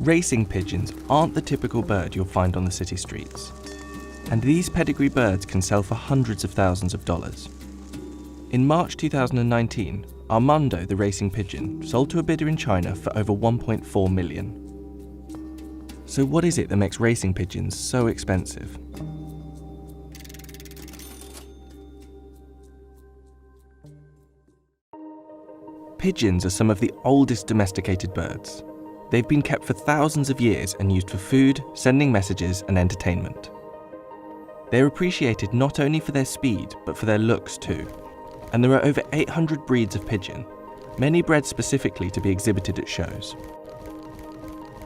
Racing pigeons aren't the typical bird you'll find on the city streets. And these pedigree birds can sell for hundreds of thousands of dollars. In March 2019, Armando the racing pigeon sold to a bidder in China for over 1.4 million. So what is it that makes racing pigeons so expensive? Pigeons are some of the oldest domesticated birds. They've been kept for thousands of years and used for food, sending messages, and entertainment. They're appreciated not only for their speed, but for their looks too. And there are over 800 breeds of pigeon, many bred specifically to be exhibited at shows.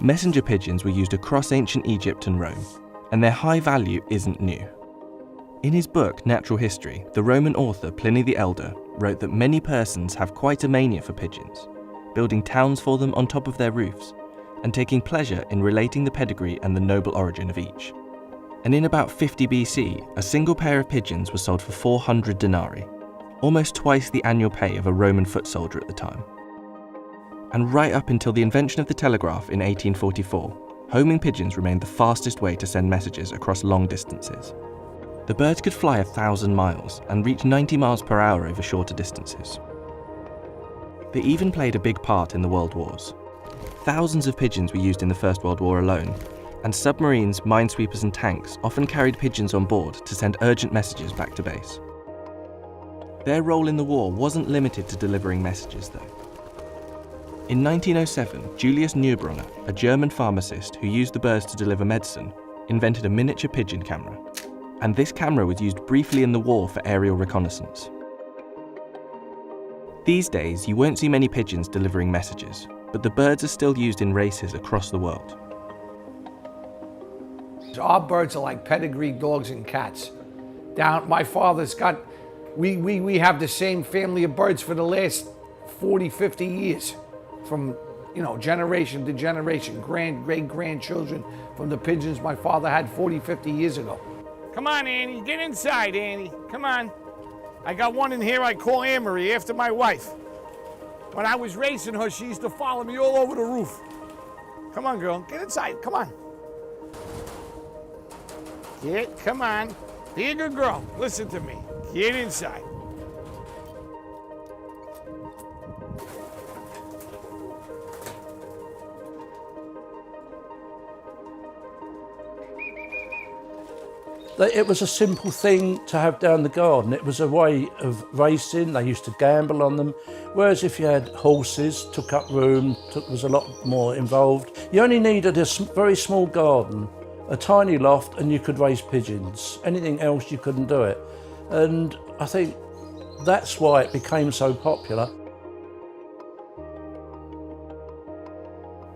Messenger pigeons were used across ancient Egypt and Rome, and their high value isn't new. In his book, Natural History, the Roman author Pliny the Elder wrote that many persons have quite a mania for pigeons, building towns for them on top of their roofs, and taking pleasure in relating the pedigree and the noble origin of each. And in about 50 BC, a single pair of pigeons was sold for 400 denarii, almost twice the annual pay of a Roman foot soldier at the time. And right up until the invention of the telegraph in 1844, homing pigeons remained the fastest way to send messages across long distances. The birds could fly 1,000 miles and reach 90 miles per hour over shorter distances. They even played a big part in the World Wars. Thousands of pigeons were used in the First World War alone, and submarines, minesweepers and tanks often carried pigeons on board to send urgent messages back to base. Their role in the war wasn't limited to delivering messages though. In 1907, Julius Neubronner, a German pharmacist who used the birds to deliver medicine, invented a miniature pigeon camera. And this camera was used briefly in the war for aerial reconnaissance. These days, you won't see many pigeons delivering messages, but the birds are still used in races across the world. Our birds are like pedigree dogs and cats. My father's got, we have the same family of birds for the last 40, 50 years. From, generation to generation, great-grandchildren from the pigeons my father had 40, 50 years ago. Come on, Annie, get inside, Annie. Come on. I got one in here I call Anne-Marie after my wife. When I was racing her, she used to follow me all over the roof. Come on, girl, get inside, come on. Come on. Be a good girl, listen to me. Get inside. It was a simple thing to have down the garden. It was a way of racing. They used to gamble on them. Whereas if you had horses, took up room, was a lot more involved. You only needed a very small garden, a tiny loft, and you could raise pigeons. Anything else, you couldn't do it. And I think that's why it became so popular.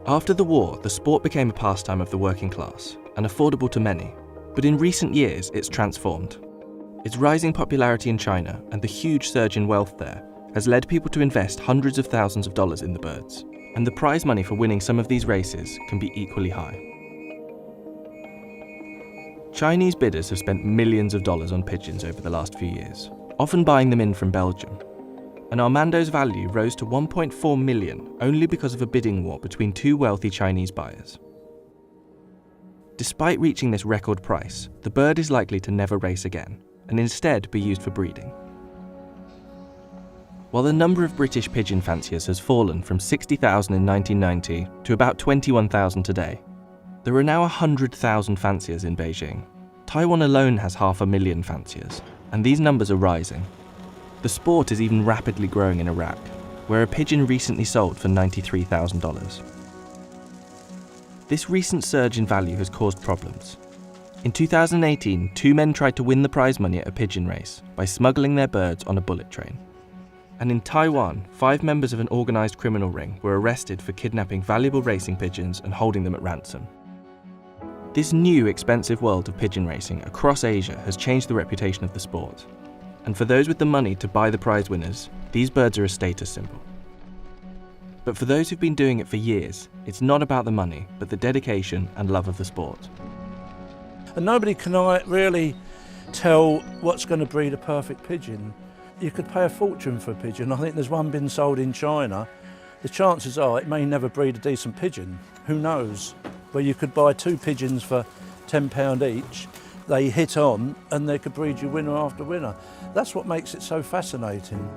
After the war, the sport became a pastime of the working class and affordable to many. But in recent years, it's transformed. Its rising popularity in China and the huge surge in wealth there has led people to invest hundreds of thousands of dollars in the birds, and the prize money for winning some of these races can be equally high. Chinese bidders have spent millions of dollars on pigeons over the last few years, often buying them in from Belgium. And Armando's value rose to 1.4 million only because of a bidding war between two wealthy Chinese buyers. Despite reaching this record price, the bird is likely to never race again, and instead be used for breeding. While the number of British pigeon fanciers has fallen from 60,000 in 1990 to about 21,000 today, there are now 100,000 fanciers in Beijing. Taiwan alone has 500,000 fanciers, and these numbers are rising. The sport is even rapidly growing in Iraq, where a pigeon recently sold for $93,000. This recent surge in value has caused problems. In 2018, two men tried to win the prize money at a pigeon race by smuggling their birds on a bullet train. And in Taiwan, 5 members of an organised criminal ring were arrested for kidnapping valuable racing pigeons and holding them at ransom. This new expensive world of pigeon racing across Asia has changed the reputation of the sport. And for those with the money to buy the prize winners, these birds are a status symbol. But for those who've been doing it for years, it's not about the money, but the dedication and love of the sport. And nobody can really tell what's going to breed a perfect pigeon. You could pay a fortune for a pigeon. I think there's one been sold in China the chances are it may never breed a decent pigeon. Who knows? Where you could buy 2 pigeons for £10 each, they hit on and they could breed you winner after winner. That's what makes it so fascinating.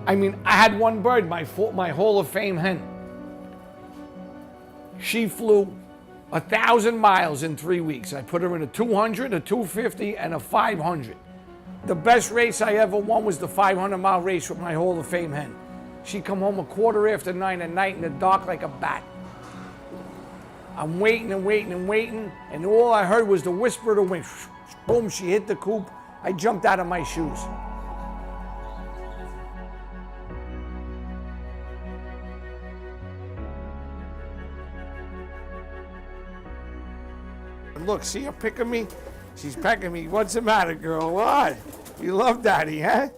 I mean, I had one bird, my Hall of Fame hen. She flew 1,000 miles in 3 weeks. I put her in a 200, a 250, and a 500. The best race I ever won was the 500-mile race with my Hall of Fame hen. She come home 9:15 at night in the dark like a bat. I'm waiting and waiting and waiting, and all I heard was the whisper of the wind. Boom, she hit the coop. I jumped out of my shoes. Look, see her picking me? She's pecking me. What's the matter, girl? What? You love daddy, huh?